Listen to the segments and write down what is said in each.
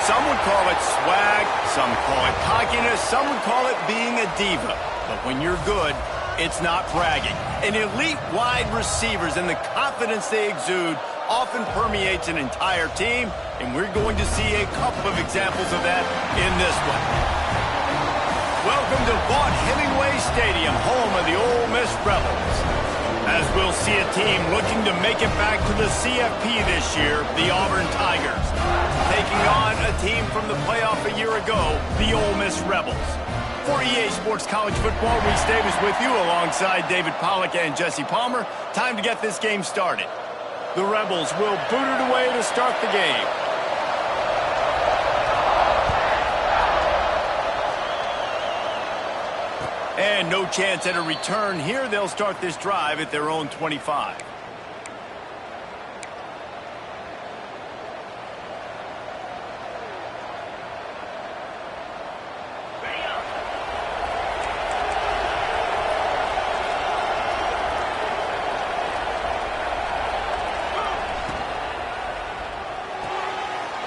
Some would call it swag, some call it cockiness, some would call it being a diva. But when you're good, it's not bragging. And elite wide receivers and the confidence they exude often permeates an entire team, and we're going to see a couple of examples of that in this one. Welcome to Vaught Hemingway Stadium, home of the Ole Miss Rebels. As we'll see a team looking to make it back to the CFP this year, the Auburn Tigers, taking on a team from the playoff a year ago, the Ole Miss Rebels. For EA Sports College Football, Reese Davis with you alongside David Pollack and Jesse Palmer. Time to get this game started. The Rebels will boot it away to start the game. And no chance at a return here. They'll start this drive at their own 25.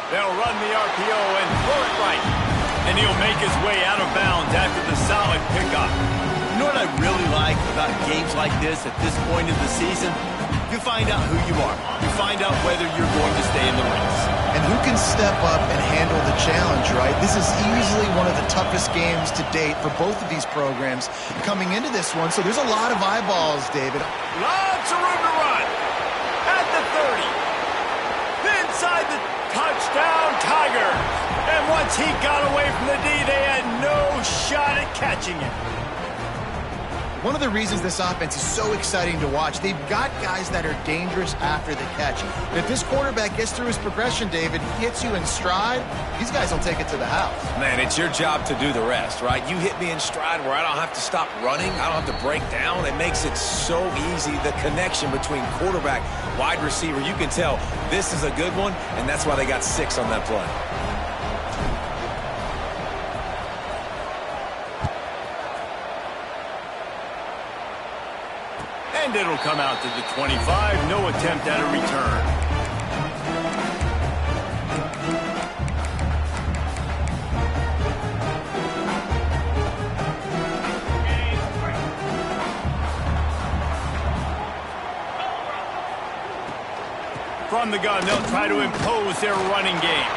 They'll run the RPO and throw it right. And he'll make his way out of bounds after the solid pickup. You know what I really like about games like this at this point in the season? You find out who you are. You find out whether you're going to stay in the race. And who can step up and handle the challenge, right? This is easily one of the toughest games to date for both of these programs coming into this one. So there's a lot of eyeballs, David. Lots of room to run. At the 30. Inside the touchdown Tigers. And once he got away from the D, they had no shot at catching him. One of the reasons this offense is so exciting to watch, they've got guys that are dangerous after the catch. If this quarterback gets through his progression, David, he hits you in stride, these guys will take it to the house. Man, it's your job to do the rest, right? You hit me in stride where I don't have to stop running. I don't have to break down. It makes it so easy, the connection between quarterback, wide receiver. You can tell this is a good one, and that's why they got 6 on that play. And it'll come out to the 25. No attempt at a return. From the gun, they'll try to impose their running game.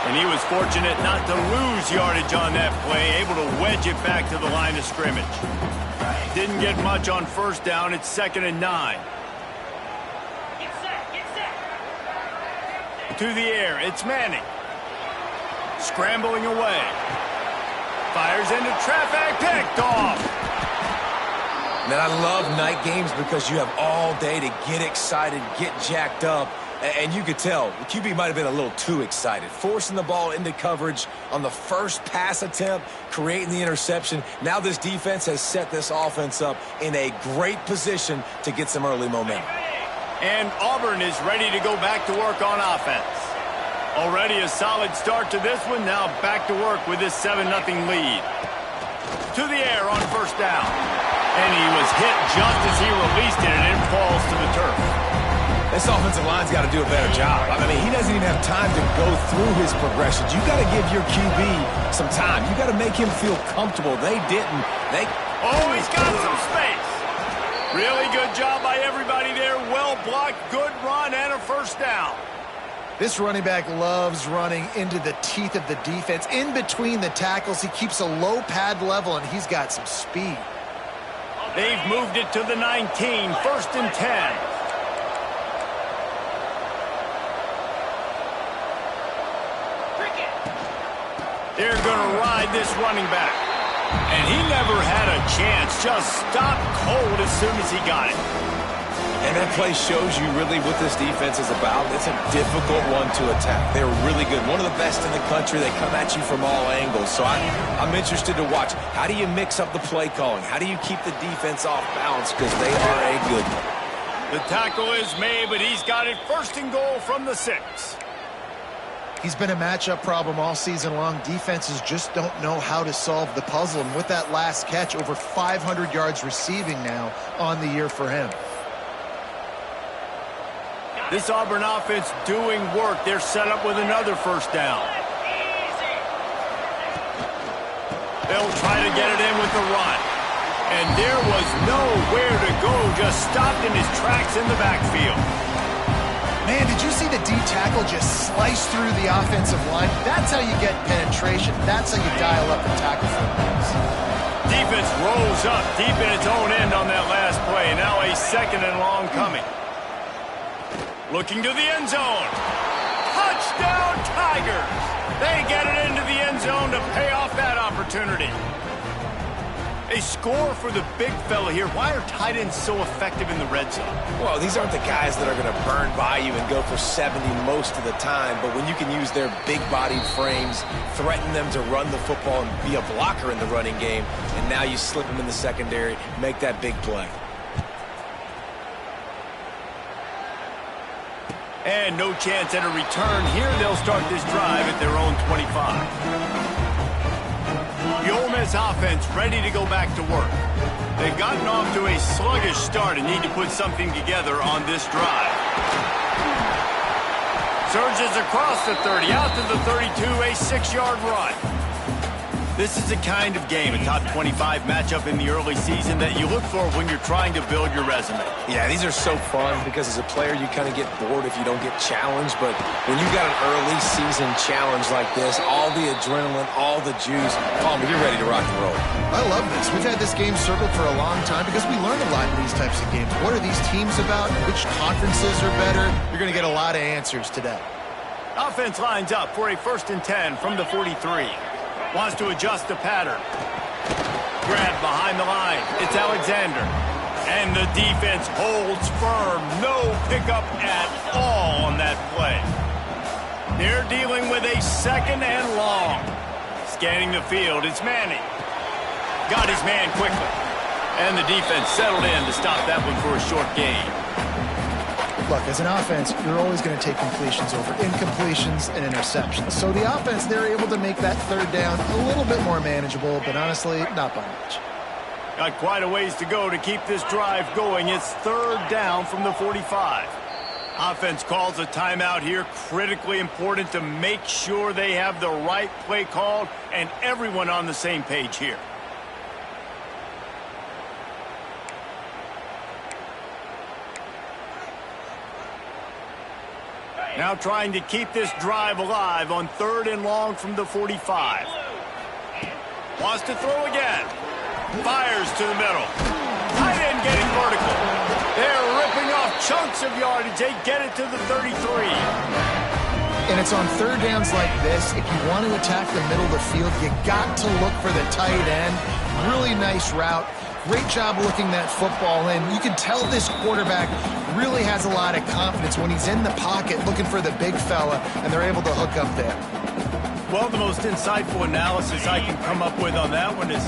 And he was fortunate not to lose yardage on that play, able to wedge it back to the line of scrimmage. Didn't get much on first down. It's 2nd and 9. Get set. To the air, it's Manning. Scrambling away. Fires into traffic, picked off. Man, I love night games because you have all day to get excited, get jacked up. And you could tell, the QB might have been a little too excited. Forcing the ball into coverage on the first pass attempt, creating the interception. Now this defense has set this offense up in a great position to get some early momentum. And Auburn is ready to go back to work on offense. Already a solid start to this one. Now back to work with this 7-0 lead. To the air on first down. And he was hit just as he released it, and it falls to the turf. This offensive line's got to do a better job. I mean, he doesn't even have time to go through his progressions. You got to give your QB some time. You got to make him feel comfortable. They didn't. Oh, he's got some space. Really good job by everybody there. Well blocked, good run, and a first down. This running back loves running into the teeth of the defense. In between the tackles, he keeps a low pad level, and he's got some speed. They've moved it to the 19, 1st and 10. They're going to ride this running back. And he never had a chance. Just stopped cold as soon as he got it. And that play shows you really what this defense is about. It's a difficult one to attack. They're really good. One of the best in the country. They come at you from all angles. So I'm interested to watch. How do you mix up the play calling? How do you keep the defense off balance? Because they are a good one. The tackle is made, but he's got it 1st and goal from the 6. He's been a matchup problem all season long. Defenses just don't know how to solve the puzzle. And with that last catch, over 500 yards receiving now on the year for him. This Auburn offense doing work. They're set up with another first down. They'll try to get it in with the run. And there was nowhere to go, just stopped in his tracks in the backfield. Man, did you see the D tackle just slice through the offensive line? That's how you get penetration. That's how you dial up the tackle footballs. Defense rolls up deep in its own end on that last play. Now a second and long coming. Looking to the end zone. Touchdown, Tigers! They get it into the end zone to pay off that opportunity. A score for the big fella here. Why are tight ends so effective in the red zone? Well, these aren't the guys that are going to burn by you and go for 70 most of the time, but when you can use their big-bodied frames, threaten them to run the football and be a blocker in the running game, and now you slip them in the secondary, make that big play. And no chance at a return here. They'll start this drive at their own 25. The Ole Miss offense ready to go back to work. They've gotten off to a sluggish start and need to put something together on this drive. Surges across the 30, out to the 32, a 6-yard run. This is the kind of game, a top 25 matchup in the early season, that you look for when you're trying to build your resume. Yeah, these are so fun because as a player you kind of get bored if you don't get challenged, but when you've got an early season challenge like this, all the adrenaline, all the juice, Palmer, you're ready to rock and roll. I love this. We've had this game circled for a long time because we learn a lot in these types of games. What are these teams about? Which conferences are better? You're going to get a lot of answers today. Offense lines up for a 1st and 10 from the 43. Wants to adjust the pattern. Grab behind the line. It's Alexander. And the defense holds firm. No pickup at all on that play. They're dealing with a 2nd and long. Scanning the field, it's Manning. Got his man quickly. And the defense settled in to stop that one for a short gain. Look, as an offense, you're always going to take completions over incompletions and interceptions. So the offense, they're able to make that 3rd down a little bit more manageable, but honestly, not by much. Got quite a ways to go to keep this drive going. It's 3rd down from the 45. Offense calls a timeout here. Critically important to make sure they have the right play called and everyone on the same page here. Now trying to keep this drive alive on 3rd and long from the 45. Wants to throw again. Fires to the middle. Tight end getting vertical. They're ripping off chunks of yardage. They get it to the 33. And it's on 3rd downs like this. If you want to attack the middle of the field, you got to look for the tight end. Really nice route. Great job looking that football in. You can tell this quarterback really has a lot of confidence when he's in the pocket looking for the big fella, and they're able to hook up there. Well, the most insightful analysis I can come up with on that one is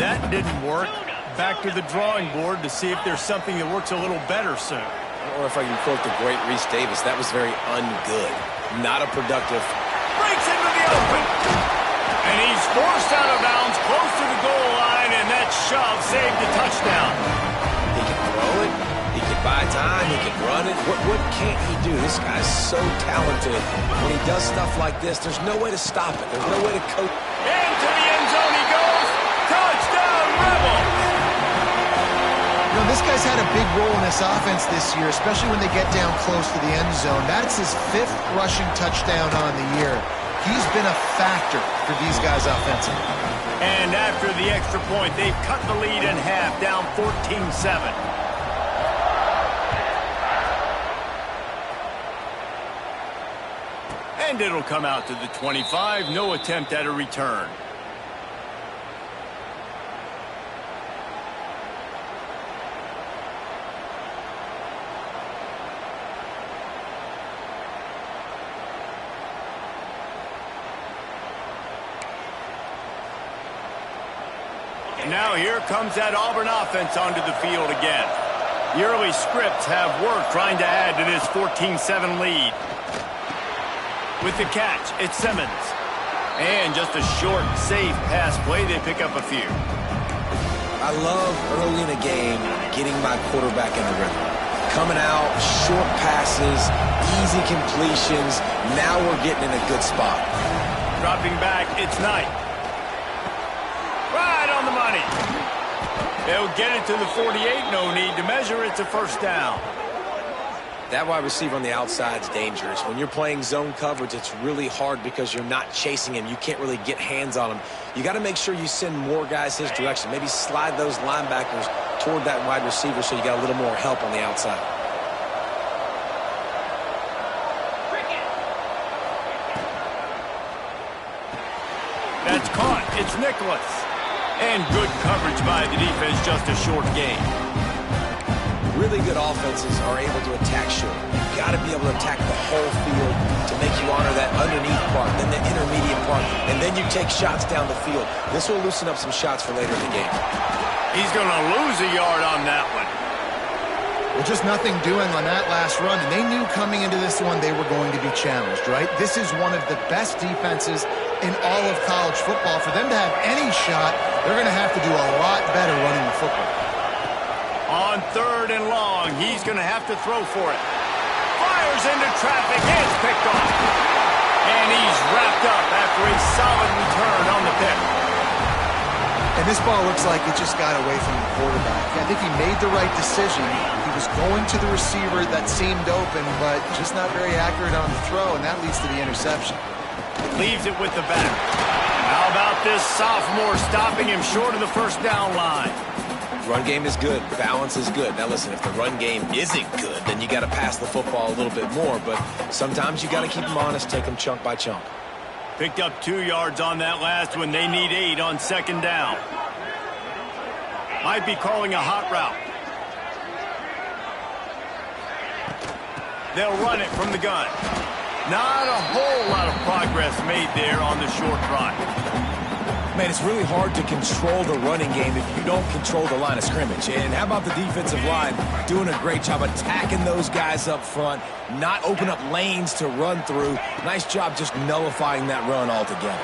that didn't work. Back to the drawing board to see if there's something that works a little better soon. Or if I can quote the great Reese Davis, that was very ungood. Not a productive. Breaks into the open. And he's forced out of bounds close to the goal line, and that shove saved the touchdown. He can throw it. He can buy time. He can run it. What can't he do? This guy's so talented. When he does stuff like this, there's no way to stop it. There's no way to coach. Into the end zone he goes. Touchdown, Rebels. You know, this guy's had a big role in this offense this year, especially when they get down close to the end zone. That's his 5th rushing touchdown on the year. He's been a factor for these guys offensively. And after the extra point, they've cut the lead in half, down 14-7. And it'll come out to the 25. No attempt at a return. Now here comes that Auburn offense onto the field again. The early scripts have worked trying to add to this 14-7 lead. With the catch, it's Simmons. And just a short, safe pass play, they pick up a few. I love early in a game getting my quarterback in the rhythm. Coming out, short passes, easy completions. Now we're getting in a good spot. Dropping back, it's Knight. Right on the money. They'll get it to the 48. No need to measure. It's a first down. That wide receiver on the outside is dangerous. When you're playing zone coverage, it's really hard because you're not chasing him. You can't really get hands on him. You got to make sure you send more guys his direction. Maybe slide those linebackers toward that wide receiver so you got a little more help on the outside. That's caught. It's Nicholas. And good coverage by the defense, just a short gain. Really good offenses are able to attack short. You've got to be able to attack the whole field to make you honor that underneath part, then the intermediate part, and then you take shots down the field. This will loosen up some shots for later in the game. He's going to lose a yard on that one. Well, just nothing doing on that last run, and they knew coming into this one they were going to be challenged, right? This is one of the best defenses in all of college football. For them to have any shot, they're going to have to do a lot better running the football. On 3rd and long, he's going to have to throw for it. Fires into traffic. It's picked off. And he's wrapped up after a solid return on the pick. And this ball looks like it just got away from the quarterback. I think he made the right decision. He was going to the receiver that seemed open, but just not very accurate on the throw, and that leads to the interception. Leaves it with the back. How about this sophomore stopping him short of the first down line? Run game is good. Balance is good. Now listen, if the run game isn't good, then you got to pass the football a little bit more. But sometimes you got to keep them honest, take them chunk by chunk. Picked up 2 yards on that last one. They need 8 on 2nd down. Might be calling a hot route. They'll run it from the gun. Not a whole lot of progress made there on the short run. Man, it's really hard to control the running game if you don't control the line of scrimmage. And how about the defensive line doing a great job attacking those guys up front, not open up lanes to run through. Nice job just nullifying that run altogether.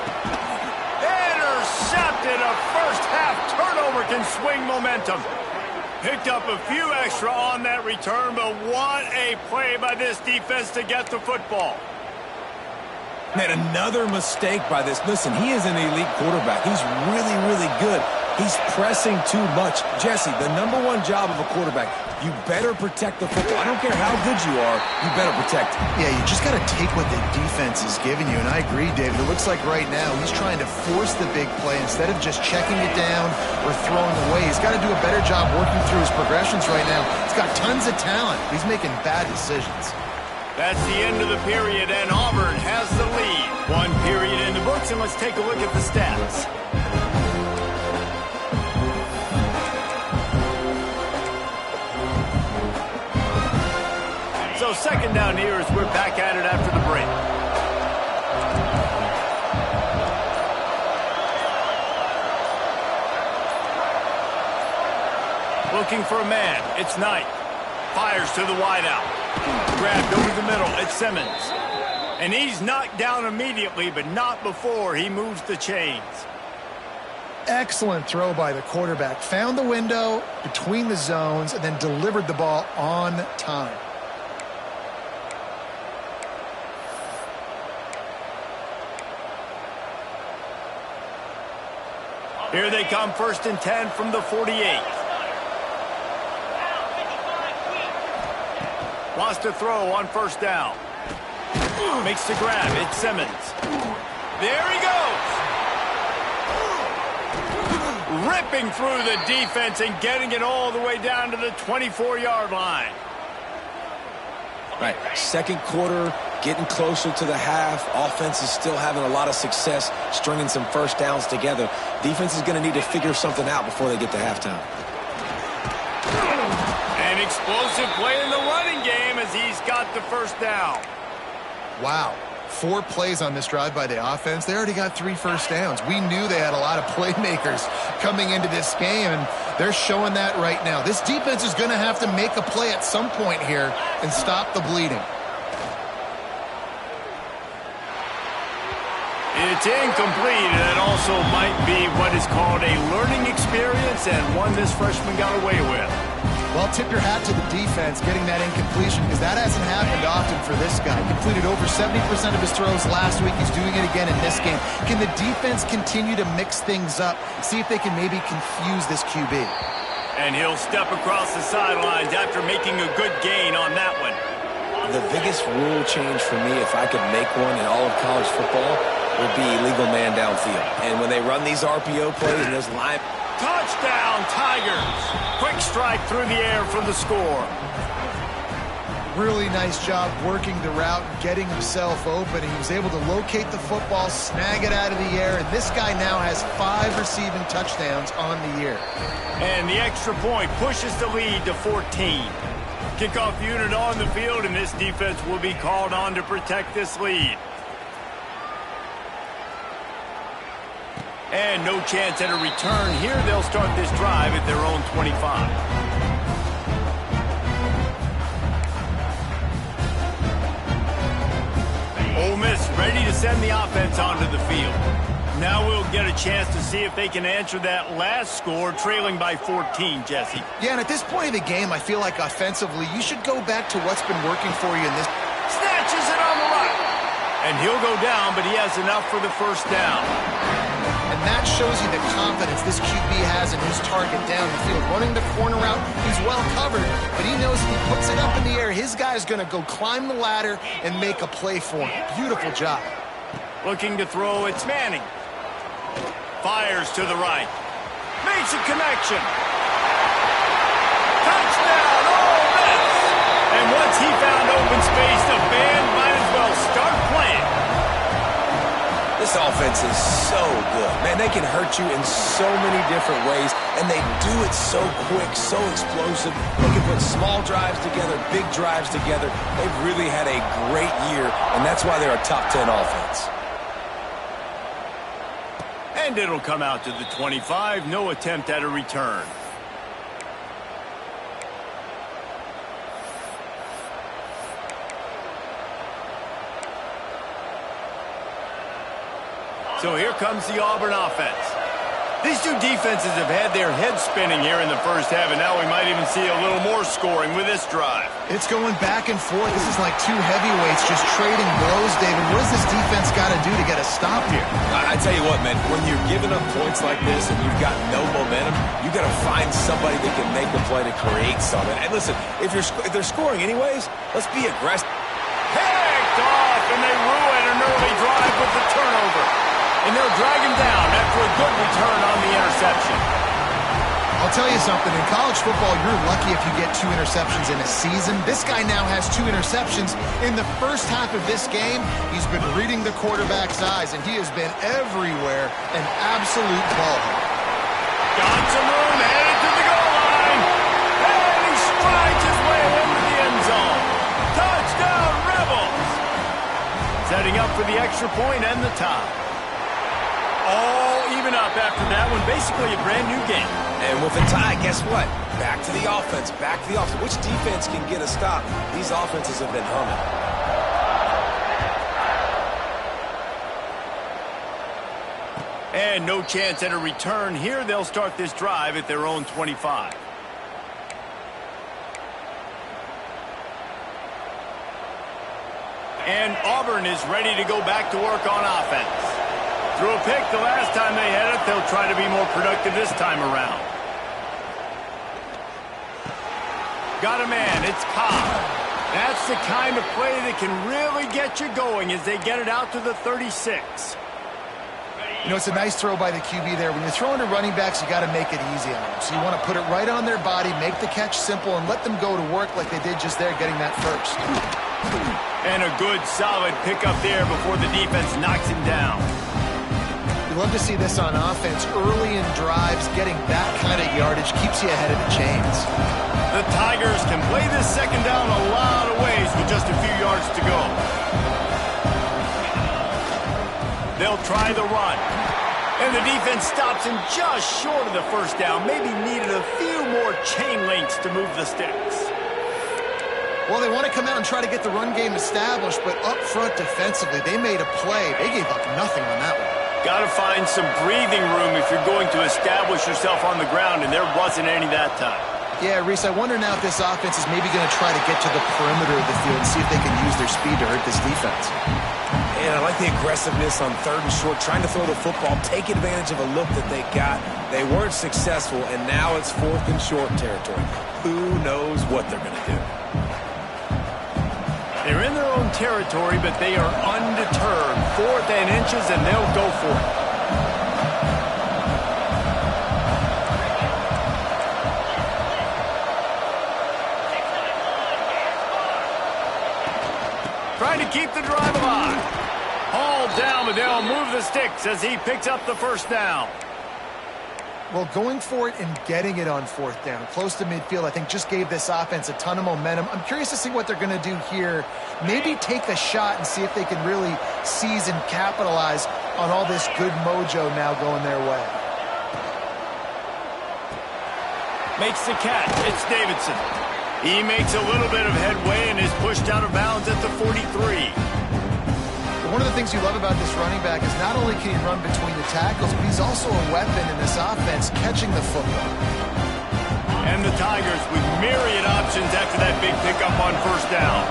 Intercepted. A first-half turnover can swing momentum. Picked up a few extra on that return, but what a play by this defense to get the football. Man, another mistake by this. Listen, he is an elite quarterback. He's really, really good. He's pressing too much. Jesse, the #1 job of a quarterback, you better protect the football. I don't care how good you are, you better protect it. Yeah, you just got to take what the defense is giving you, and I agree, David. It looks like right now he's trying to force the big play instead of just checking it down or throwing away. He's got to do a better job working through his progressions right now. He's got tons of talent. He's making bad decisions. That's the end of the period, and Auburn has the lead. 1 period in the books, and let's take a look at the stats. So 2nd down here as we're back at it after the break. Looking for a man. It's Knight. Fires to the wideout. Grabbed over the middle. It's Simmons. And he's knocked down immediately, but not before he moves the chains. Excellent throw by the quarterback. Found the window between the zones and then delivered the ball on time. Here they come, 1st and 10 from the 48. Lost a throw on 1st down. Makes the grab. It's Simmons. There he goes. Ripping through the defense and getting it all the way down to the 24-yard line. Right, 2nd quarter, getting closer to the half. Offense is still having a lot of success stringing some first downs together. Defense is going to need to figure something out before they get to halftime. An explosive play in the running game as he's got the first down. Wow. 4 plays on this drive by the offense. They already got 3 first downs. We knew they had a lot of playmakers coming into this game, and they're showing that right now. This defense is going to have to make a play at some point here and stop the bleeding. It's incomplete, and it also might be what is called a learning experience and one this freshman got away with. Well, tip your hat to the defense getting that incompletion because that hasn't happened often for this guy. Completed over 70% of his throws last week. He's doing it again in this game. Can the defense continue to mix things up? See if they can maybe confuse this QB. And he'll step across the sidelines after making a good gain on that one. The biggest rule change for me, if I could make one in all of college football, would be legal man downfield. And when they run these RPO plays and those line... Touchdown, Tigers! Quick strike through the air for the score. Really nice job working the route and getting himself open. He was able to locate the football, snag it out of the air, and this guy now has 5 receiving touchdowns on the year. And the extra point pushes the lead to 14. Kickoff unit on the field, and this defense will be called on to protect this lead. And no chance at a return here. They'll start this drive at their own 25. Ole Miss ready to send the offense onto the field. Now we'll get a chance to see if they can answer that last score, trailing by 14, Jesse. Yeah, and at this point of the game, I feel like offensively, you should go back to what's been working for you in this. Snatches it on the right. And he'll go down, but he has enough for the first down. And that shows you the confidence this QB has in his target down the field. Running the corner route, he's well covered, but he knows if he puts it up in the air, his guy's going to go climb the ladder and make a play for him. Beautiful job. Looking to throw, it's Manning. Fires to the right. Makes a connection. Touchdown, Ole Miss! And once he found open space, the band might as well start playing. This offense is so good. Man, they can hurt you in so many different ways, and they do it so quick, so explosive. They can put small drives together, big drives together. They've really had a great year, and that's why they're a top 10 offense. And it'll come out to the 25. No attempt at a return. So here comes the Auburn offense. These two defenses have had their heads spinning here in the first half, and now we might even see a little more scoring with this drive. It's going back and forth. This is like two heavyweights just trading blows, David. What does this defense got to do to get a stop here? I tell you what, man, when you're giving up points like this and you've got no momentum, you got to find somebody that can make the play to create something. And listen, if they're scoring anyways, let's be aggressive. Picked off, and they ruin an early drive with the turnover. And they'll drag him down after a good return on the interception. I'll tell you something. In college football, you're lucky if you get 2 interceptions in a season. This guy now has 2 interceptions. In the first half of this game, he's been reading the quarterback's eyes, and he has been everywhere, an absolute ball. Got some room, headed to the goal line. And he strides his way into the end zone. Touchdown, Rebels. Setting up for the extra point and the tie. All even up after that one. Basically a brand new game. And with a tie, guess what? Back to the offense. Back to the offense. Which defense can get a stop? These offenses have been humming. And no chance at a return here. They'll start this drive at their own 25. And Auburn is ready to go back to work on offense. Threw a pick the last time they had it. They'll try to be more productive this time around. Got a man. It's Cobb. That's the kind of play that can really get you going as they get it out to the 36. You know, it's a nice throw by the QB there. When you're throwing to running backs, you got to make it easy on them. So you want to put it right on their body, make the catch simple, and let them go to work like they did just there, getting that first. And a good, solid pickup there before the defense knocks him down. You love to see this on offense. Early in drives, getting that kind of yardage keeps you ahead of the chains. The Tigers can play this second down a lot of ways with just a few yards to go. They'll try the run. And the defense stops him just short of the first down. Maybe needed a few more chain links to move the sticks. Well, they want to come out and try to get the run game established, but up front defensively, they made a play. They gave up nothing on that one. Got to find some breathing room if you're going to establish yourself on the ground, and there wasn't any that time. Yeah, Reese, I wonder now if this offense is maybe going to try to get to the perimeter of the field and see if they can use their speed to hurt this defense. And I like the aggressiveness on 3rd and short, trying to throw the football, take advantage of a look that they got. They weren't successful, and now it's 4th and short territory. Who knows what they're going to do? They're in their own territory, but they are undeterred. 4th and inches, and they'll go for it. Trying to keep the drive alive. Hauled down, but they'll move the sticks as he picks up the first down. Well, going for it and getting it on 4th down, close to midfield, I think just gave this offense a ton of momentum. I'm curious to see what they're going to do here. Maybe take a shot and see if they can really seize and capitalize on all this good mojo now going their way. Makes the catch. It's Davidson. He makes a little bit of headway and is pushed out of bounds at the 43. One of the things you love about this running back is not only can he run between the tackles, but he's also a weapon in this offense catching the football. And the Tigers with myriad options after that big pickup on 1st down.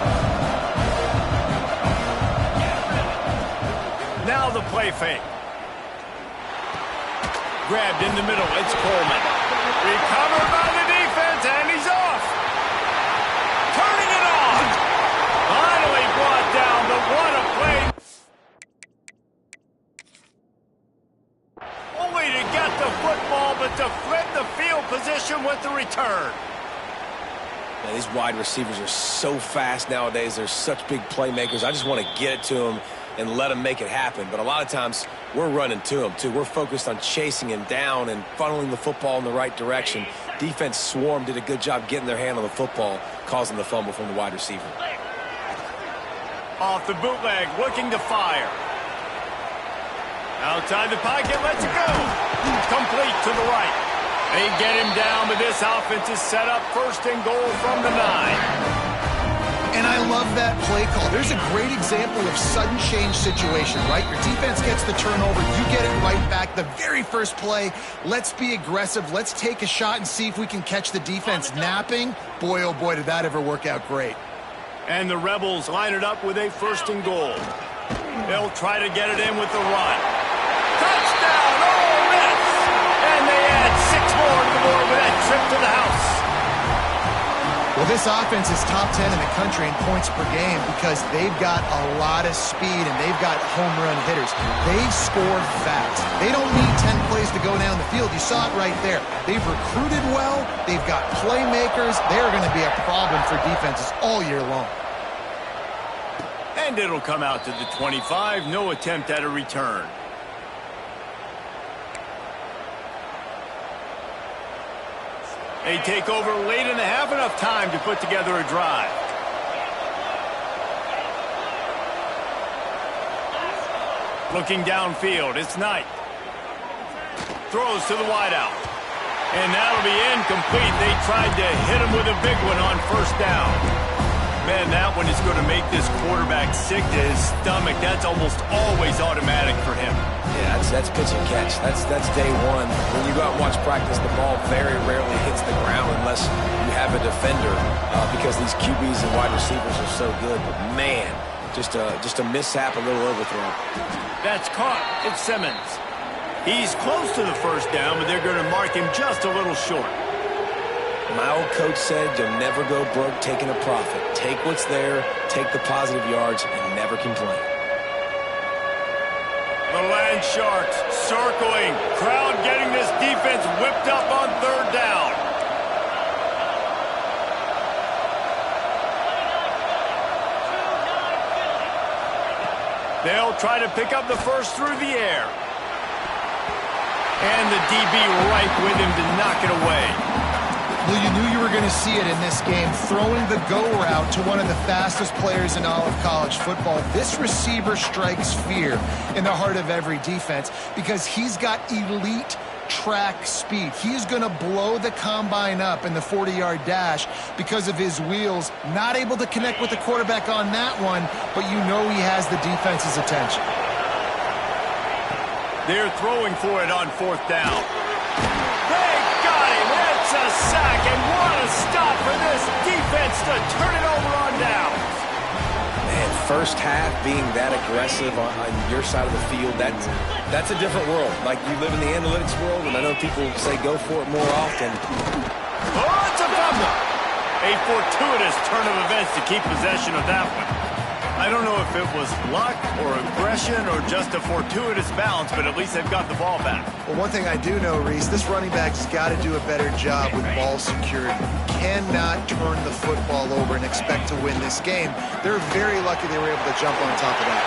Now the play fake. Grabbed in the middle. It's Coleman. Recovered by the defense, and he's off. Turning it on. Finally brought down, but what a play. Only to get the football, but to flip the field position with the return. Man, these wide receivers are so fast nowadays. They're such big playmakers. I just want to get it to them and let them make it happen. But a lot of times, we're running to them, too. We're focused on chasing him down and funneling the football in the right direction. Defense swarm did a good job getting their hand on the football, causing the fumble from the wide receiver. Off the bootleg, looking to fire. Outside the pocket, lets it go. Complete to the right. They get him down, but this offense is set up 1st and goal from the 9. And I love that play call. There's a great example of sudden change situation, right? Your defense gets the turnover. You get it right back. The very first play, let's be aggressive. Let's take a shot and see if we can catch the defense napping. Boy, oh boy, did that ever work out great. And the Rebels line it up with a 1st and goal. They'll try to get it in with the run. Touchdown, Ole Miss! And they add 6 more to the board with that trip to the house. Well, this offense is top 10 in the country in points per game because they've got a lot of speed and they've got home run hitters. They score fast. They don't need 10 plays to go down the field. You saw it right there. They've recruited well. They've got playmakers. They're going to be a problem for defenses all year long. And it'll come out to the 25. No attempt at a return. They take over late in the half, enough time to put together a drive. Looking downfield, it's Knight. Throws to the wideout. And that'll be incomplete. They tried to hit him with a big one on 1st down. Man, that one is going to make this quarterback sick to his stomach. That's almost always automatic for him. Yeah, that's pitch and catch. That's day one. When you go out and watch practice, the ball very rarely hits the ground unless you have a defender because these QBs and wide receivers are so good. But man, just a mishap, a little overthrow. That's caught. It's Simmons. He's close to the 1st down, but they're going to mark him just a little short. My old coach said you'll never go broke taking a profit. Take what's there, take the positive yards, and never complain. The Land Sharks circling. Crowd getting this defense whipped up on 3rd down. They'll try to pick up the first through the air. And the DB right with him to knock it away. Well, you knew you were going to see it in this game, throwing the go route to one of the fastest players in all of college football. This receiver strikes fear in the heart of every defense because he's got elite track speed. He's going to blow the combine up in the 40-yard dash because of his wheels. Not able to connect with the quarterback on that one, but you know he has the defense's attention. They're throwing for it on 4th down. They got him. It's Gets a sack, and what a stop for this defense to turn it over on downs. Man, first half being that aggressive on your side of the field, that's a different world. Like, you live in the analytics world, and I know people say go for it more often. Oh, it's a fumble. A fortuitous turn of events to keep possession of that one. I don't know if it was luck or aggression or just a fortuitous bounce, but at least they've got the ball back. Well, one thing I do know, Reese, this running back's got to do a better job with ball security. Cannot turn the football over and expect to win this game. They're very lucky they were able to jump on top of that.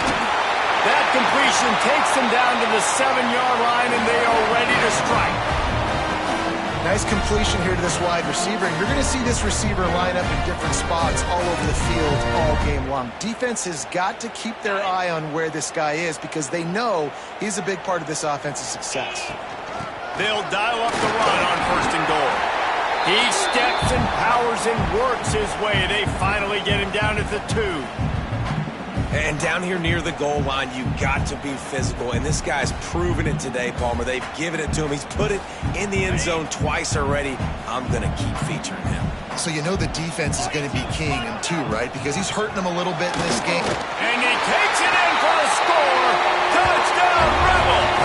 That completion takes them down to the 7-yard line, and they are ready to strike. Nice completion here to this wide receiver, and you're going to see this receiver line up in different spots all over the field all game long. Defense has got to keep their eye on where this guy is because they know he's a big part of this offense's success. They'll dial up the run on 1st and goal. He steps and powers and works his way. They finally get him down at the 2. And down here near the goal line, you got to be physical. And this guy's proven it today, Palmer. They've given it to him. He's put it in the end zone twice already. I'm going to keep featuring him. So you know the defense is going to be keying him too, right? Because he's hurting them a little bit in this game. And he takes it in for the score. Touchdown, Rebels!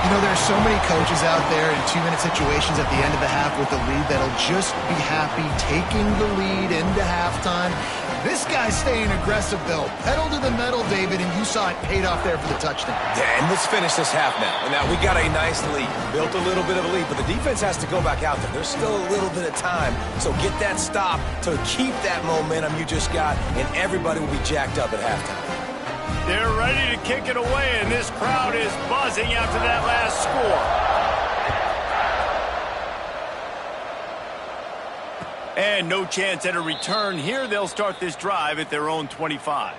You know, there's so many coaches out there in 2-minute situations at the end of the half with the lead that'll just be happy taking the lead into halftime. This guy's staying aggressive, though. Pedal to the metal, David, and you saw it paid off there for the touchdown. Yeah, and let's finish this half now. Now, we got a nice lead. Built a little bit of a lead, but the defense has to go back out there. There's still a little bit of time. So get that stop to keep that momentum you just got, and everybody will be jacked up at halftime. They're ready to kick it away, and this crowd is buzzing after that last score. And no chance at a return here. They'll start this drive at their own 25.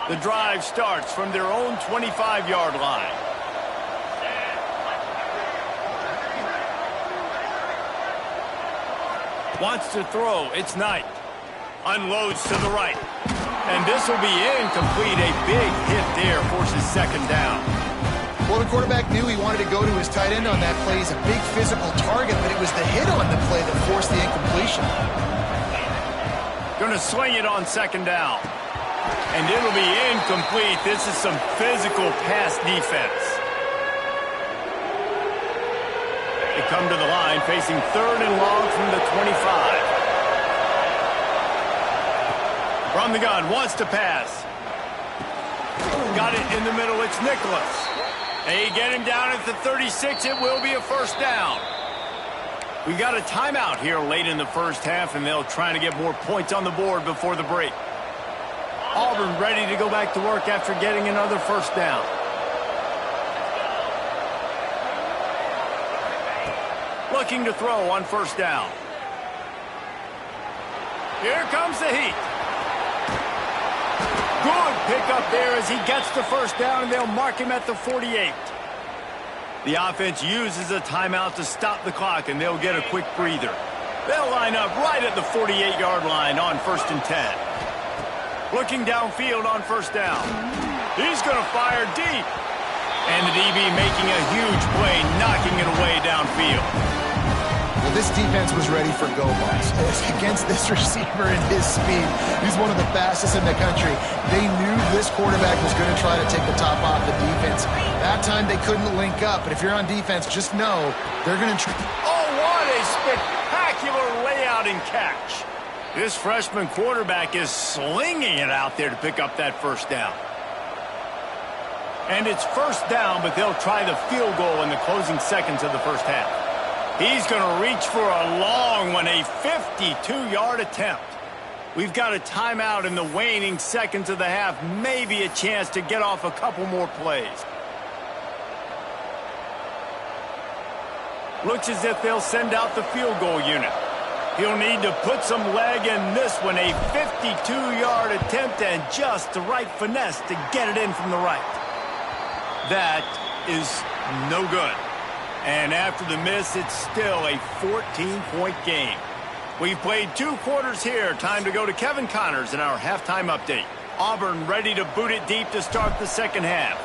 The drive starts from their own 25-yard line. Wants to throw. It's Knight. Unloads to the right. And this will be incomplete. A big hit there forces 2nd down. Well, the quarterback knew he wanted to go to his tight end on that play. He's a big physical target, but it was the hit on the play that forced the incompletion. Going to swing it on 2nd down. And it'll be incomplete. This is some physical pass defense. They come to the line facing 3rd and long from the 25. From the gun, wants to pass. Got it in the middle, it's Nicholas. They get him down at the 36, it will be a 1st down. We got a timeout here late in the first half, and they'll try to get more points on the board before the break. Auburn ready to go back to work after getting another 1st down. Looking to throw on 1st down. Here comes the heat. Good pickup there as he gets the 1st down, and they'll mark him at the 48. The offense uses a timeout to stop the clock, and they'll get a quick breather. They'll line up right at the 48-yard line on 1st and 10. Looking downfield on 1st down. He's going to fire deep. And the DB making a huge play, knocking it away downfield. Well, this defense was ready for go balls. Against this receiver and his speed, he's one of the fastest in the country. They knew this quarterback was going to try to take the top off the defense. That time they couldn't link up, but if you're on defense, just know they're going to try. Oh, what a spectacular layout and catch. This freshman quarterback is slinging it out there to pick up that 1st down. And it's 1st down, but they'll try the field goal in the closing seconds of the first half. He's going to reach for a long one, a 52-yard attempt. We've got a timeout in the waning seconds of the half, maybe a chance to get off a couple more plays. Looks as if they'll send out the field goal unit. He'll need to put some leg in this one, a 52-yard attempt and just the right finesse to get it in from the right. That is no good. And after the miss, it's still a 14-point game. We've played 2 quarters here. Time to go to Kevin Connors in our halftime update. Auburn ready to boot it deep to start the second half.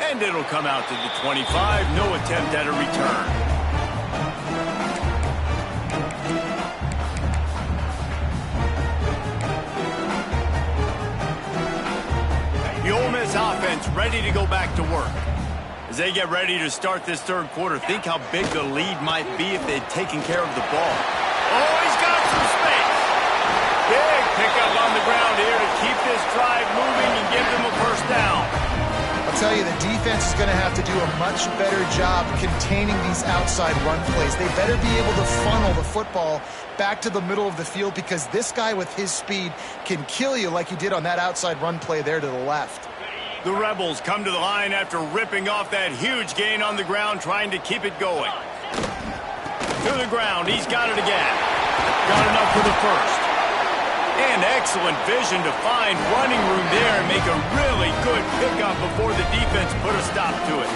And it'll come out to the 25. No attempt at a return. The Ole Miss offense ready to go back to work. As they get ready to start this third quarter, think how big the lead might be if they'd taken care of the ball. Oh, he's got some space. Big pickup on the ground here to keep this drive moving and give them a first down. I'll tell you, the defense is going to have to do a much better job containing these outside run plays. They better be able to funnel the football back to the middle of the field because this guy with his speed can kill you like he did on that outside run play there to the left. The Rebels come to the line after ripping off that huge gain on the ground, trying to keep it going. To the ground, he's got it again. Got enough for the first. And excellent vision to find running room there and make a really good pickup before the defense put a stop to it.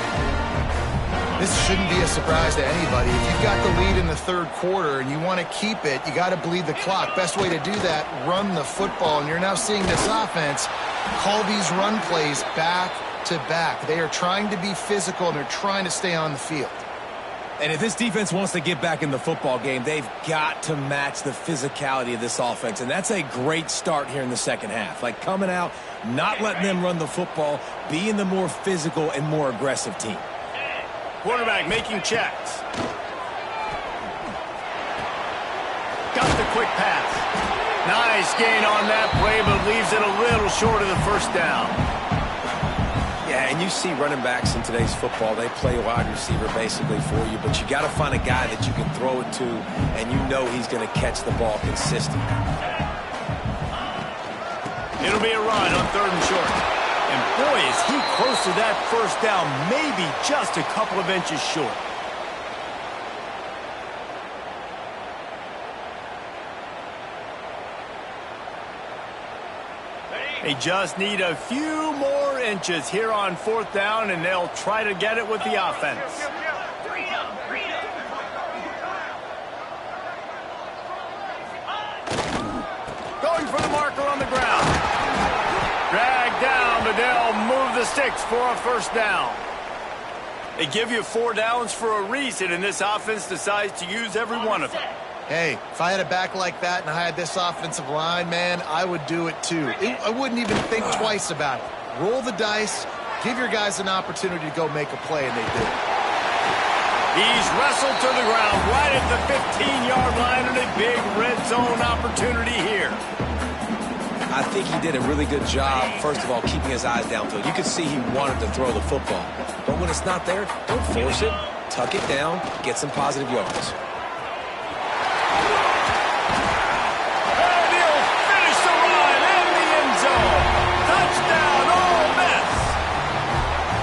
This shouldn't be a surprise to anybody. If you've got the lead in the third quarter and you want to keep it, you got to bleed the clock. Best way to do that, run the football. And you're now seeing this offense call these run plays back to back. They are trying to be physical and they're trying to stay on the field. And if this defense wants to get back in the football game, they've got to match the physicality of this offense. And that's a great start here in the second half. Like coming out, not letting them run the football, being the more physical and more aggressive team. Quarterback making checks. Got the quick pass. Nice gain on that play, but leaves it a little short of the first down. Yeah, and you see running backs in today's football, they play wide receiver basically for you, but you got to find a guy that you can throw it to, and you know he's going to catch the ball consistently. It'll be a run on 3rd and short. And boy, is he close to that first down, maybe just a couple of inches short. They just need a few more inches here on 4th down, and they'll try to get it with the offense. Going for the marker on the ground. Dragged down, but they'll move the sticks for a first down. They give you 4 downs for a reason, and this offense decides to use every one of them. Hey, if I had a back like that and I had this offensive line, man, I would do it too. I wouldn't even think twice about it. Roll the dice, give your guys an opportunity to go make a play, and they do. He's wrestled to the ground right at the 15-yard line, and a big red zone opportunity here. I think he did a really good job, first of all, keeping his eyes downfield. You could see he wanted to throw the football. But when it's not there, don't force it. Tuck it down, get some positive yards.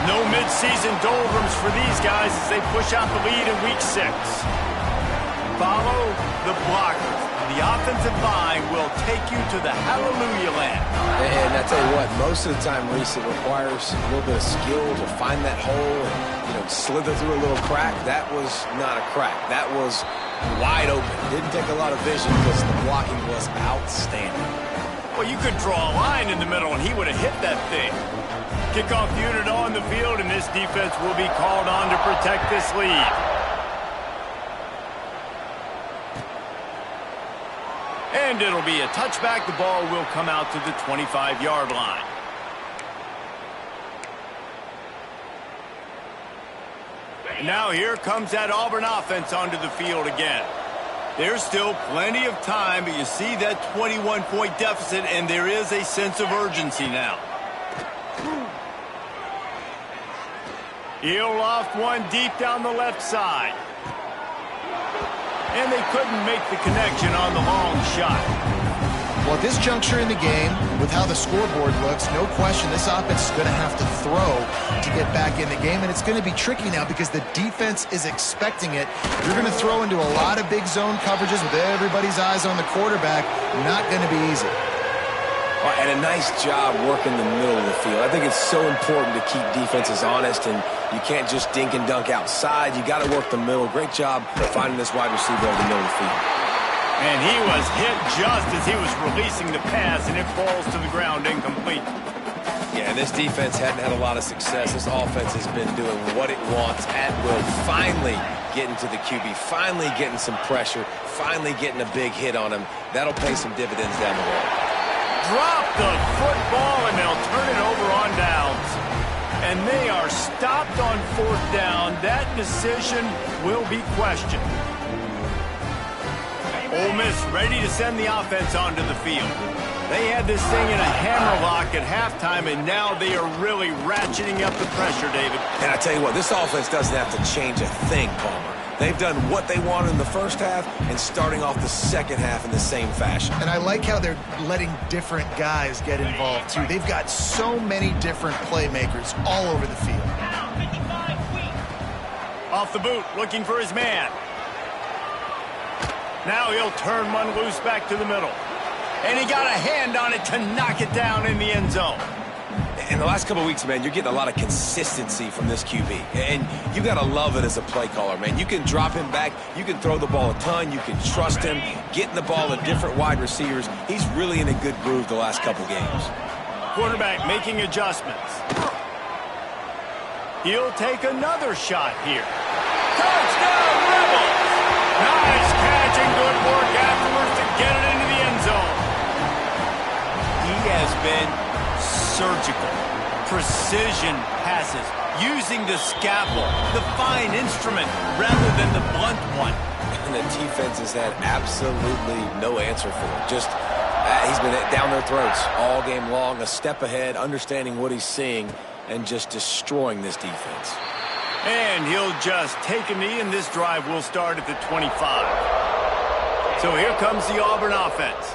No mid-season doldrums for these guys as they push out the lead in week 6. Follow the blockers. The offensive line will take you to the hallelujah land. And I tell you what, most of the time, Reese, it requires a little bit of skill to find that hole and, slither through a little crack. That was not a crack. That was wide open. Didn't take a lot of vision because the blocking was outstanding. Well, you could draw a line in the middle and he would have hit that thing. Kickoff unit on the field, and this defense will be called on to protect this lead. And it'll be a touchback. The ball will come out to the 25-yard line. And now here comes that Auburn offense onto the field again. There's still plenty of time, but you see that 21-point deficit, and there is a sense of urgency now. He'll loft one deep down the left side. And they couldn't make the connection on the long shot. Well, at this juncture in the game, with how the scoreboard looks, no question this offense is going to have to throw to get back in the game. And it's going to be tricky now because the defense is expecting it. You're going to throw into a lot of big zone coverages with everybody's eyes on the quarterback. Not going to be easy. And a nice job working the middle of the field. I think it's so important to keep defenses honest, and you can't just dink and dunk outside. You got to work the middle. Great job finding this wide receiver over the middle of the field. And he was hit just as he was releasing the pass, and it falls to the ground incomplete. Yeah, and this defense hadn't had a lot of success. This offense has been doing what it wants at will. Finally getting to the QB, finally getting some pressure, finally getting a big hit on him. That'll pay some dividends down the road. Drop the football, and they'll turn it over on downs. And they are stopped on 4th down. That decision will be questioned. Ole Miss ready to send the offense onto the field. They had this thing in a hammerlock at halftime, and now they are really ratcheting up the pressure, David. And I tell you what, this offense doesn't have to change a thing, Palmer. They've done what they wanted in the first half and starting off the second half in the same fashion. And I like how they're letting different guys get involved, too. They've got so many different playmakers all over the field. Off the boot, looking for his man. Now he'll turn one loose back to the middle. And he got a hand on it to knock it down in the end zone. In the last couple of weeks, man, you're getting a lot of consistency from this QB. And you got to love it as a play caller, man. You can drop him back. You can throw the ball a ton. You can trust him. Getting the ball to different wide receivers. He's really in a good groove the last couple games. Quarterback making adjustments. He'll take another shot here. Touchdown, Rebels! Nice catch and good work afterwards to get it into the end zone. He has been surgical, precision passes, using the scalpel, the fine instrument, rather than the blunt one. And the defense has had absolutely no answer for it. Just, he's been down their throats all game long, a step ahead, understanding what he's seeing, and just destroying this defense. And he'll just take a knee, and this drive will start at the 25. So here comes the Auburn offense.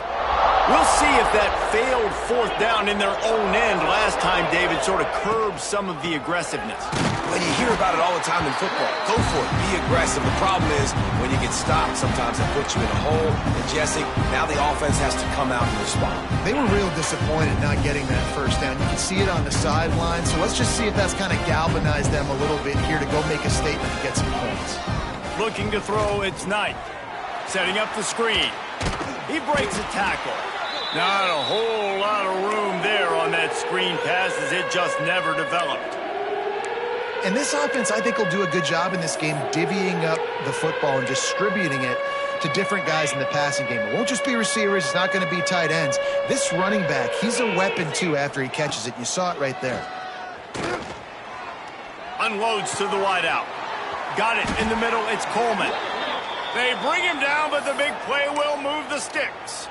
We'll see if that failed 4th down in their own end last time, David, sort of curbed some of the aggressiveness. Well, you hear about it all the time in football. Go for it. Be aggressive. The problem is when you get stopped, sometimes it puts you in a hole. And Jesse, now the offense has to come out and respond. They were real disappointed not getting that 1st down. You can see it on the sideline. So let's just see if that's kind of galvanized them a little bit here to go make a statement to get some points. Looking to throw, it's Knight. Setting up the screen. He breaks a tackle. Not a whole lot of room there on that screen pass as it just never developed. And this offense, I think, will do a good job in this game divvying up the football and distributing it to different guys in the passing game. It won't just be receivers. It's not going to be tight ends. This running back, he's a weapon, too, after he catches it. You saw it right there. Unloads to the wideout. Got it in the middle. It's Coleman. They bring him down, but the big play will move the sticks.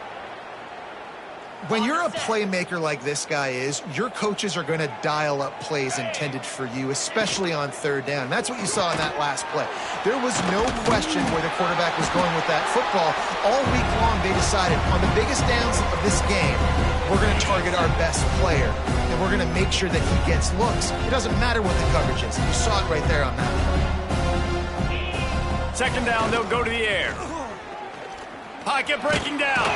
When you're a playmaker like this guy is, your coaches are going to dial up plays intended for you, especially on 3rd down. That's what you saw in that last play. There was no question where the quarterback was going with that football. All week long, they decided on the biggest downs of this game, we're going to target our best player, and we're going to make sure that he gets looks. It doesn't matter what the coverage is. You saw it right there on that play. 2nd down, they'll go to the air. Pocket breaking down.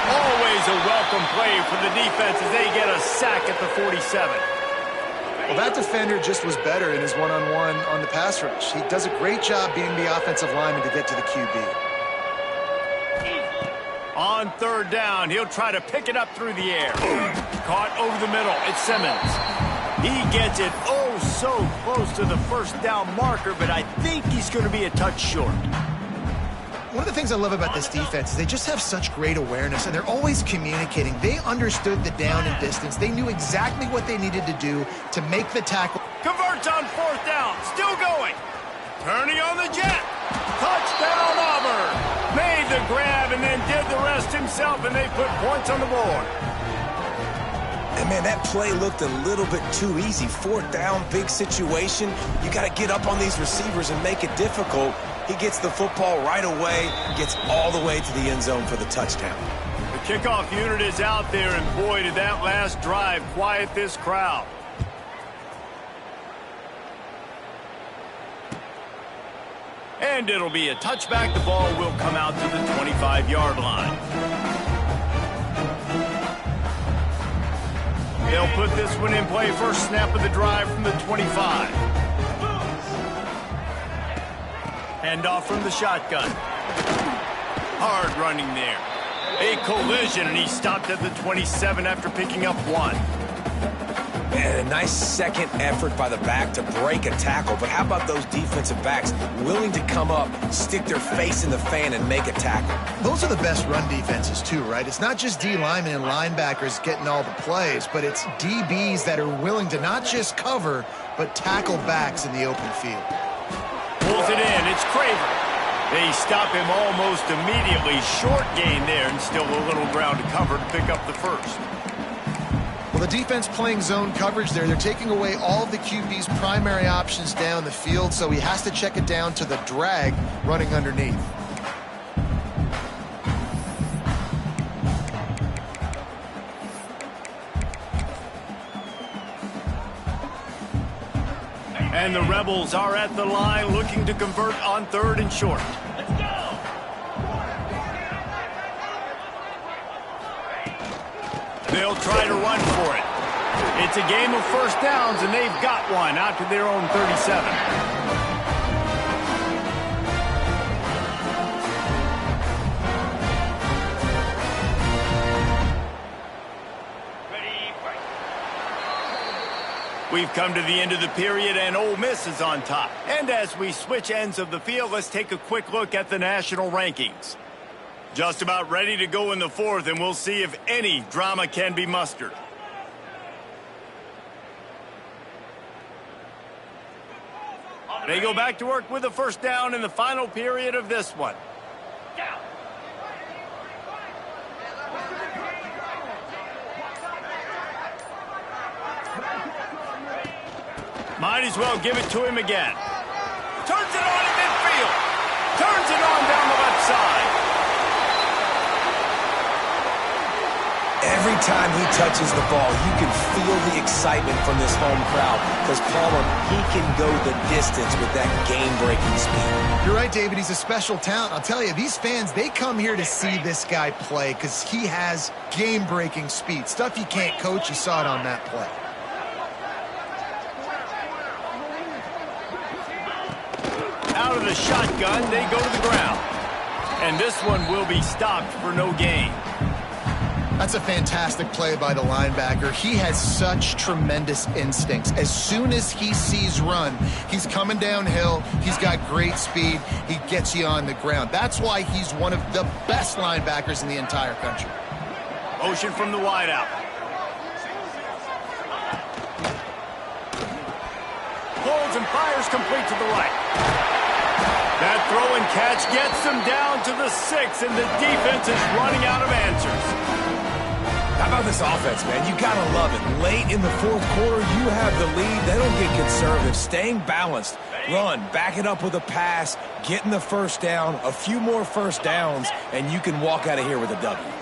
Always a welcome play for the defense as they get a sack at the 47. Well, that defender just was better in his one-on-one on the pass rush. He does a great job being the offensive lineman to get to the QB. On 3rd down, he'll try to pick it up through the air. Caught over the middle. It's Simmons. He gets it oh so close to the 1st down marker, but I think he's going to be a touch short. One of the things I love about this defense is they just have such great awareness, and they're always communicating. They understood the down and distance. They knew exactly what they needed to do to make the tackle. Converts on 4th down. Still going. Turning on the jet. Touchdown, Auburn. Made the grab and then did the rest himself, and they put points on the board. And, man, that play looked a little bit too easy. 4th down, big situation. You got to get up on these receivers and make it difficult. He gets the football right away, gets all the way to the end zone for the touchdown. The kickoff unit is out there, and boy, did that last drive quiet this crowd. And it'll be a touchback. The ball will come out to the 25-yard line. They'll put this one in play first snap of the drive from the 25. Hand off from the shotgun. Hard running there. A collision, and he stopped at the 27 after picking up 1. And a nice second effort by the back to break a tackle. But how about those defensive backs willing to come up, stick their face in the fan, and make a tackle? Those are the best run defenses, too, right? It's not just D linemen and linebackers getting all the plays, but it's DBs that are willing to not just cover, but tackle backs in the open field. Pulls it in. It's Craver. They stop him almost immediately. Short gain there, and still a little ground to cover to pick up the first. Well, the defense playing zone coverage there. They're taking away all of the QB's primary options down the field, so he has to check it down to the drag running underneath. And the Rebels are at the line looking to convert on 3rd and short. Let's go! They'll try to run for it. It's a game of first downs, and they've got one out to their own 37. We've come to the end of the period, and Ole Miss is on top. And as we switch ends of the field, let's take a quick look at the national rankings. Just about ready to go in the 4th, and we'll see if any drama can be mustered. They go back to work with a first down in the final period of this one. Down. Might as well give it to him again. Turns it on in midfield. Turns it on down the left side. Every time he touches the ball, you can feel the excitement from this home crowd because, Palmer, he can go the distance with that game-breaking speed. You're right, David. He's a special talent. I'll tell you, these fans, they come here to see this guy play because he has game-breaking speed. Stuff you can't coach. You saw it on that play. Out of the shotgun, they go to the ground. And this one will be stopped for no gain. That's a fantastic play by the linebacker. He has such tremendous instincts. As soon as he sees run, he's coming downhill. He's got great speed. He gets you on the ground. That's why he's one of the best linebackers in the entire country. Motion from the wideout. Pulls and fires complete to the right. That throw and catch gets them down to the 6, and the defense is running out of answers. How about this offense, man? You gotta love it. Late in the 4th quarter, you have the lead. They don't get conservative. Staying balanced. Run, back it up with a pass, getting the first down, a few more first downs, and you can walk out of here with a W.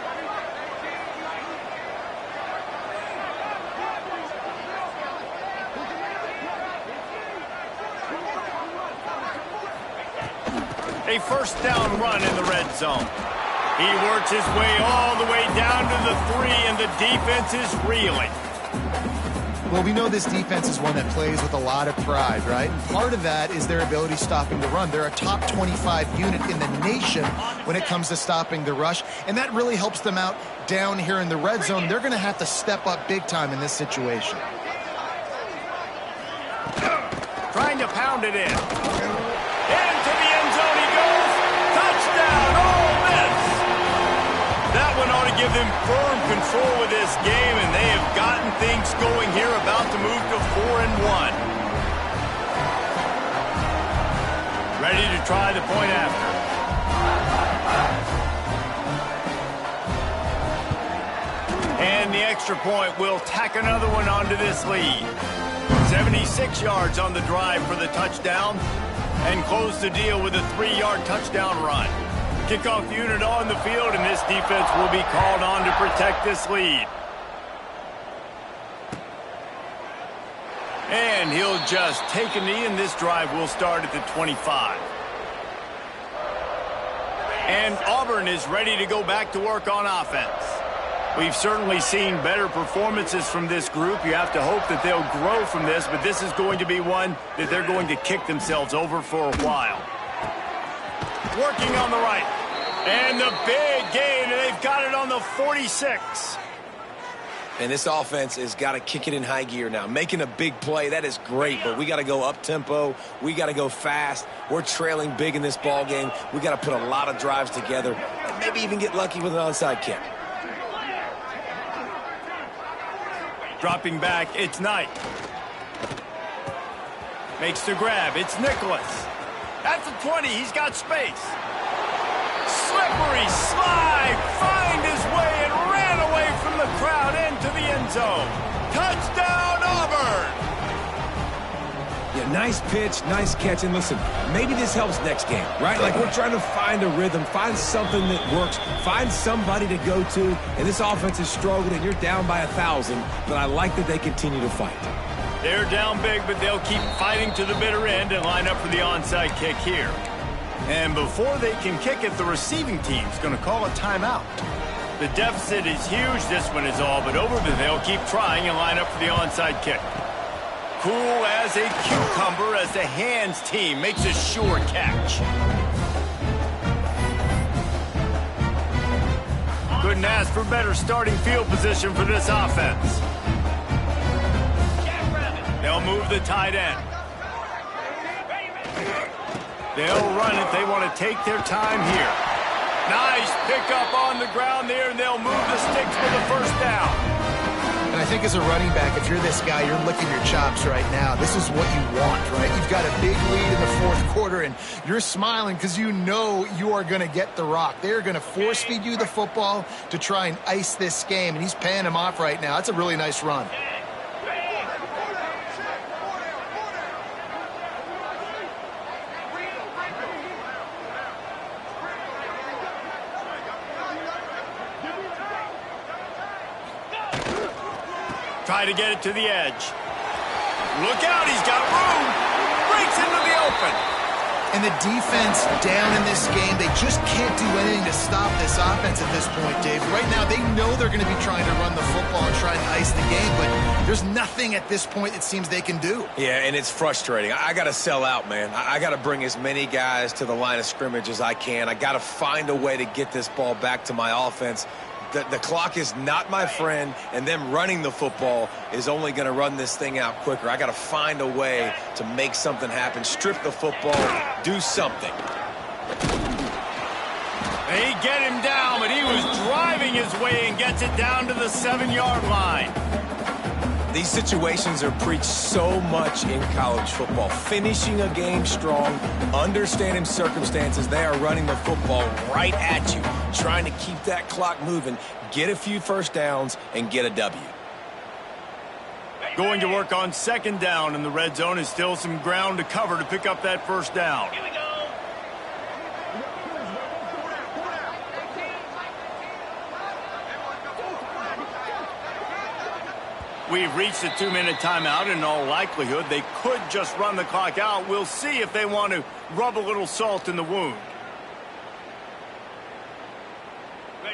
A first down run in the red zone. He works his way all the way down to the 3, and the defense is reeling. Well, we know this defense is one that plays with a lot of pride, right? And part of that is their ability stopping the run. They're a top 25 unit in the nation when it comes to stopping the rush, and that really helps them out down here in the red zone. They're going to have to step up big time in this situation. Trying to pound it in. Into the end zone he goes. Touchdown, Ole Miss. That one ought to give them firm control of this game, and they have gotten things going here, about to move to 4-1. Ready to try the point after. And the extra point will tack another one onto this lead. 76 yards on the drive for the touchdown, and close the deal with a 3-yard touchdown run. Kickoff unit on the field, and this defense will be called on to protect this lead. And he'll just take a knee, and this drive will start at the 25. And Auburn is ready to go back to work on offense. We've certainly seen better performances from this group. You have to hope that they'll grow from this, but this is going to be one that they're going to kick themselves over for a while. Working on the right. And the big gain, and they've got it on the 46. And this offense has got to kick it in high gear now. Making a big play, that is great, but we got to go up-tempo. We got to go fast. We're trailing big in this ball game. We got to put a lot of drives together and maybe even get lucky with an onside kick. Dropping back, it's Knight. Makes the grab, it's Nicholas. That's the 20, he's got space. Slippery slide, find his way and ran away from the crowd into the end zone. Touchdown, Auburn! Yeah, nice pitch, nice catch. And listen, maybe this helps next game, right? Like we're trying to find a rhythm, find something that works, find somebody to go to. And this offense is struggling, and you're down by 1,000, but I like that they continue to fight. They're down big, but they'll keep fighting to the bitter end and line up for the onside kick here. And before they can kick it, the receiving team's going to call a timeout. The deficit is huge. This one is all but over, but they'll keep trying and line up for the onside kick. Cool as a cucumber as the hands team makes a sure catch. Couldn't ask for better starting field position for this offense. They'll move the tight end. They'll run it. They want to take their time here. Nice pickup on the ground there, and they'll move the sticks for the first down. And I think as a running back, if you're this guy, you're licking your chops right now. This is what you want, right? You've got a big lead in the fourth quarter, and you're smiling because you know you are going to get the rock. They're going to force-feed you the football to try and ice this game, and he's paying him off right now. That's a really nice run. Try to get it to the edge. Look out, he's got room. Breaks into the open. And the defense down in this game, they just can't do anything to stop this offense at this point, Dave. Right now, they know they're going to be trying to run the football and try and ice the game, but there's nothing at this point it seems they can do. Yeah, and it's frustrating. I got to sell out, man. I got to bring as many guys to the line of scrimmage as I can. I got to find a way to get this ball back to my offense. The clock is not my friend, and them running the football is only going to run this thing out quicker. I got to find a way to make something happen, strip the football, do something. They get him down, but he was driving his way and gets it down to the 7-yard line. These situations are preached so much in college football. Finishing a game strong, understanding circumstances. They are running the football right at you, trying to keep that clock moving, get a few first downs, and get a W. Going to work on second down in the red zone is still some ground to cover to pick up that first down. Here we go. We've reached a 2-minute timeout, and in all likelihood, they could just run the clock out. We'll see if they want to rub a little salt in the wound.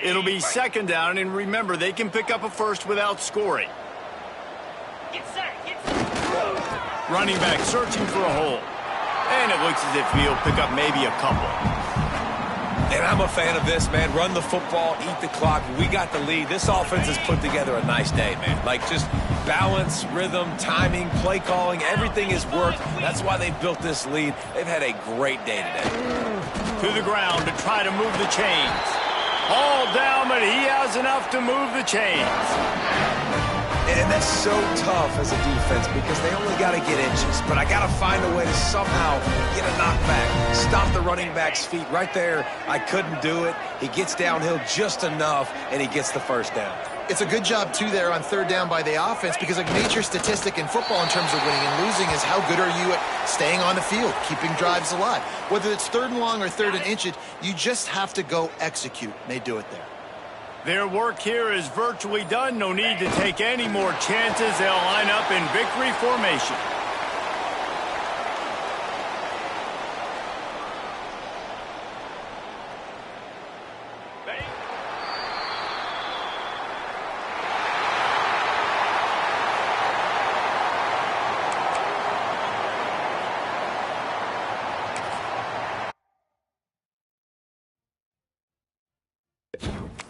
It'll be second down, and remember, they can pick up a first without scoring. Get set. Get set. Running back searching for a hole. And it looks as if he'll pick up maybe a couple. And I'm a fan of this, man. Run the football, eat the clock. We got the lead. This offense has put together a nice day, man. Like just balance, rhythm, timing, play calling, everything has worked. That's why they've built this lead. They've had a great day today. To the ground to try to move the chains. All down, but he has enough to move the chains. And that's so tough as a defense because they only got to get inches. But I got to find a way to somehow get a knockback, stop the running back's feet. Right there, I couldn't do it. He gets downhill just enough, and he gets the first down. It's a good job, too, there on third down by the offense because a major statistic in football in terms of winning and losing is how good are you at staying on the field, keeping drives alive. Whether it's third and long or third and inches, you just have to go execute. They do it there. Their work here is virtually done. No need to take any more chances. They'll line up in victory formation. it.